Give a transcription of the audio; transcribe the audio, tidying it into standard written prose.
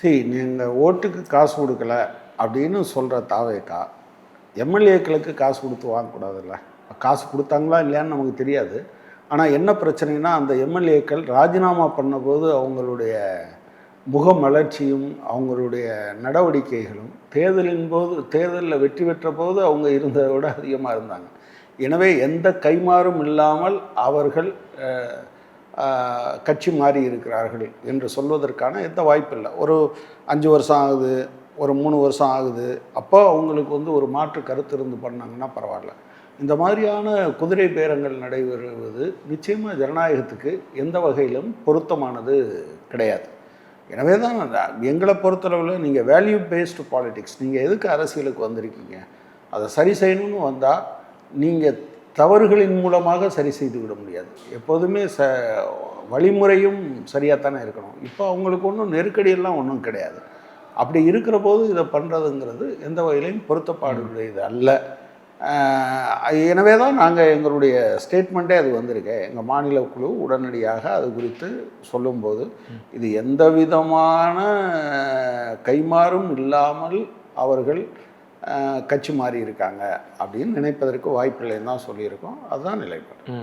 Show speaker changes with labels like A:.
A: நீங்கள் ஓட்டுக்கு காசு கொடுக்கல அப்படின்னு சொல்கிற தாவேக்கா எம்எல்ஏக்களுக்கு காசு கொடுத்து வாங்கக்கூடாதுல்ல. காசு கொடுத்தாங்களா இல்லையான்னு நமக்கு தெரியாது. ஆனால் என்ன பிரச்சனைனா, அந்த எம்எல்ஏக்கள் ராஜினாமா பண்ணபோது அவங்களுடைய முகமலர்ச்சியும் அவங்களுடைய நடவடிக்கைகளும் தேர்தலில் வெற்றி பெற்ற போது அவங்க இருந்ததை விட அதிகமாக இருந்தாங்க. எனவே எந்த கைமாறும் இல்லாமல் அவர்கள் கட்சி மாறி இருக்கிறார்கள் என்று சொல்வதற்கான எந்த வாய்ப்பு இல்லை. ஒரு 5 வருஷம் ஆகுது, ஒரு 3 வருஷம் ஆகுது, அப்போ அவங்களுக்கு ஒரு மாற்று கருத்து இருந்து பண்ணாங்கன்னா பரவாயில்ல. இந்த மாதிரியான குதிரை பேரங்கள் நடைபெறுவது நிச்சயமாக ஜனநாயகத்துக்கு எந்த வகையிலும் பொருத்தமானது கிடையாது. எனவே தான் எங்களை பொறுத்தளவில் நீங்கள் வேல்யூ பேஸ்டு பாலிடிக்ஸ், நீங்கள் எதுக்கு அரசியலுக்கு வந்திருக்கீங்க, அதை சரி செய்யணும்னு வந்தால் நீங்கள் தவறுகளின் மூலமாக சரி செய்து விட முடியாது. எப்போதுமே வழிமுறையும் சரியாக தானே இருக்கணும். இப்போ அவங்களுக்கு ஒன்றும் நெருக்கடியெல்லாம் ஒன்றும் கிடையாது. அப்படி இருக்கிற போது இதை பண்ணுறதுங்கிறது எந்த வகையிலையும் பொருத்தப்பாடுடையது அல்ல. எனவே தான் நாங்கள் எங்களுடைய ஸ்டேட்மெண்ட்டே அது வந்திருக்கு. எங்கள் மாநில குழு உடனடியாக அது குறித்து சொல்லும்போது, இது எந்த விதமான கைமாறும் இல்லாமல் அவர்கள் கட்சி மாறி இருக்காங்க அப்படின்னு நினைப்பதற்கு வாய்ப்பில்லைன்னு தான் சொல்லியிருக்கோம். அதுதான் நிலைப்பாடு.